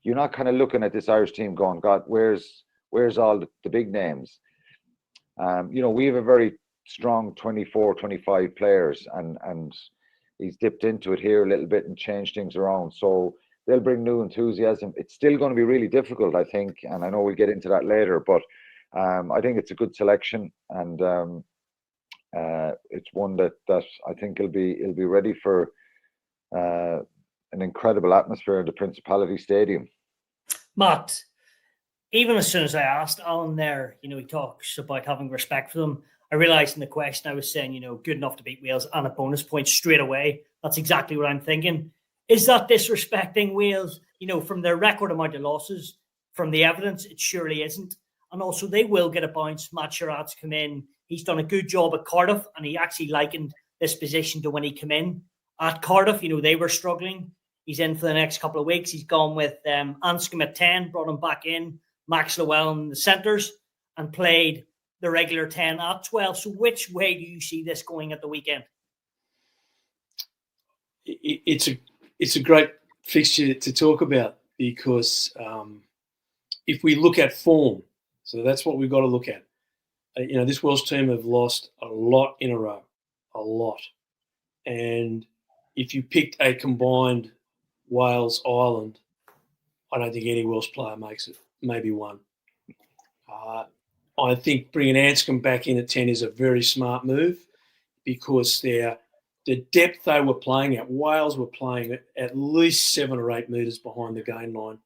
you're not kind of looking at this Irish team going, God, where's all the big names? We have a very strong 24, 25 players, and he's dipped into it here a little bit and changed things around. So they'll bring new enthusiasm. It's still going to be really difficult, I think, and I know we'll get into that later, but I think it's a good selection, and it's one that I think it'll be ready for an incredible atmosphere in the Principality Stadium. Matt, even as soon as I asked Alan there, he talks about having respect for them. I realised in the question I was saying, good enough to beat Wales and a bonus point straight away. That's exactly what I'm thinking. Is that disrespecting Wales, from their record amount of losses? From the evidence, it surely isn't. And also, they will get a bounce. Matt Sherratt's come in. He's done a good job at Cardiff, and he actually likened this position to when he came in. At Cardiff, they were struggling. He's in for the next couple of weeks. He's gone with Anscombe at 10, brought him back in, Max Llewellyn in the centres, and played the regular 10 at 12. So which way do you see this going at the weekend? It's a great fixture to talk about, because if we look at form, so that's what we've got to look at. This Welsh team have lost a lot in a row, a lot. And if you picked a combined Wales-Ireland, I don't think any Welsh player makes it, maybe one. I think bringing Anscombe back in at 10 is a very smart move, because the depth they were playing at, Wales were playing at least 7 or 8 metres behind the gain line.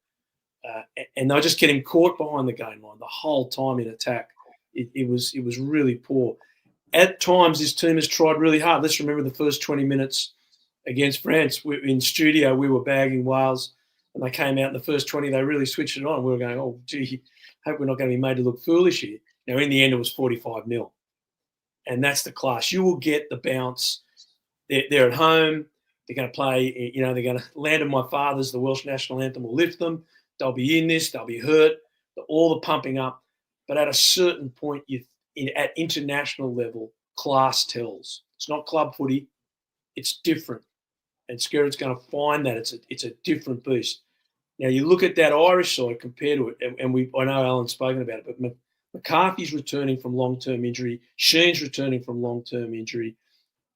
And they were just getting caught behind the gain line the whole time in attack. It was really poor. At times, this team has tried really hard. Let's remember the first 20 minutes against France. In studio, we were bagging Wales, and they came out in the first 20. They really switched it on. We were going, oh, gee, hope we're not going to be made to look foolish here. Now, in the end, it was 45-0. And that's the class. You will get the bounce. They're at home. They're going to play, they're going to Land of My Fathers, the Welsh national anthem will lift them. They'll be in this. They'll be hurt. All the pumping up. But at a certain point, at international level, class tells. It's not club footy. It's different. And Skerritt's going to find that it's a different beast. Now, you look at that Irish side compared to it, and I know Alan's spoken about it, but McCarthy's returning from long-term injury. Sheen's returning from long-term injury.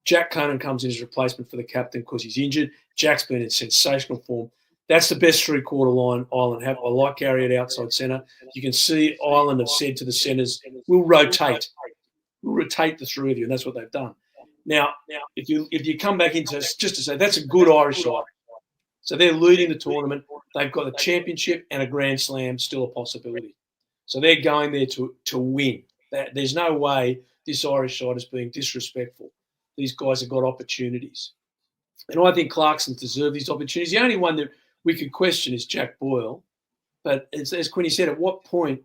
Jack Conan comes in as replacement for the captain because he's injured. Jack's been in sensational form. That's the best three-quarter line Ireland have. I like Gary at outside centre. You can see Ireland have said to the centres, we'll rotate. We'll rotate the three of you, and that's what they've done. Now, if you come back into just to say that's a good Irish side. So they're leading the tournament. They've got a championship and a Grand Slam still a possibility. So they're going there to win. There's no way this Irish side is being disrespectful. These guys have got opportunities. And I think Clarkson deserves these opportunities. The only one that we could question is Jack Boyle. But as Quinny said, at what point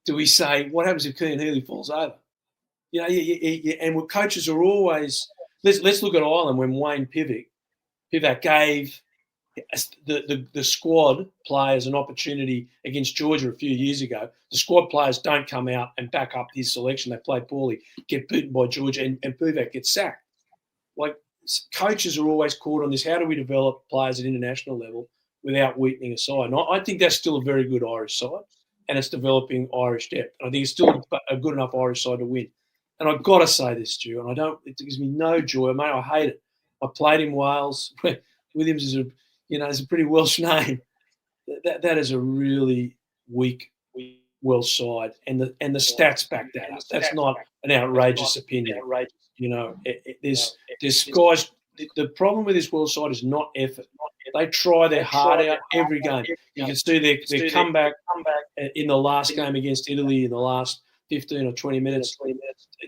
do we say, what happens if Keane Healy falls over? And what coaches are always – let's look at Ireland when Wayne Pivac gave the squad players an opportunity against Georgia a few years ago. The squad players don't come out and back up his selection. They play poorly, get beaten by Georgia, and Pivac gets sacked. Like, coaches are always caught on this. How do we develop players at international level without weakening a side? And I think that's still a very good Irish side, and it's developing Irish depth. I think it's still a good enough Irish side to win. And I've got to say this, Stu, and it gives me no joy. Mate, I hate it. I played in Wales. Williams is a pretty Welsh name. That is a really weak Welsh side, and the stats back that up. That's not an outrageous opinion. There's guys. The problem with this Welsh side is not effort. They try their heart out every game. You can see their comeback in the last game against Italy in the last 15 or 20 minutes.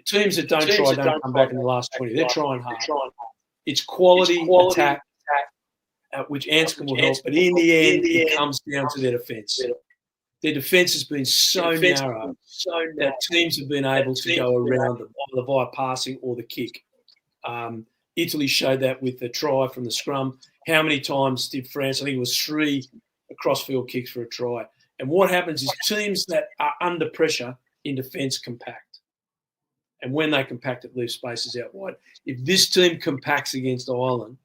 Teams that don't try don't come back in the last 20. They're trying hard. It's quality attack, which Anscombe will help. But in the end, it comes down to their defence. Their defence has been so narrow that teams have been able to go around them, either via passing or the kick. Italy showed that with the try from the scrum. How many times did France? I think it was 3 cross-field kicks for a try. And what happens is teams that are under pressure in defence compact. And when they compact, it leaves spaces out wide. If this team compacts against Ireland,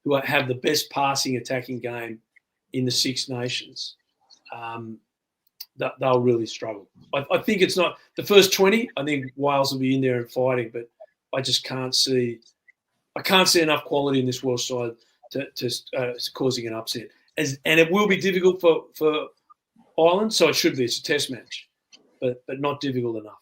who have the best passing attacking game in the Six Nations, they'll really struggle. I think it's not the first 20. I think Wales will be in there and fighting, but I just can't see. I can't see enough quality in this Welsh side to causing an upset. And it will be difficult for Ireland, so it should be. It's a test match, but not difficult enough.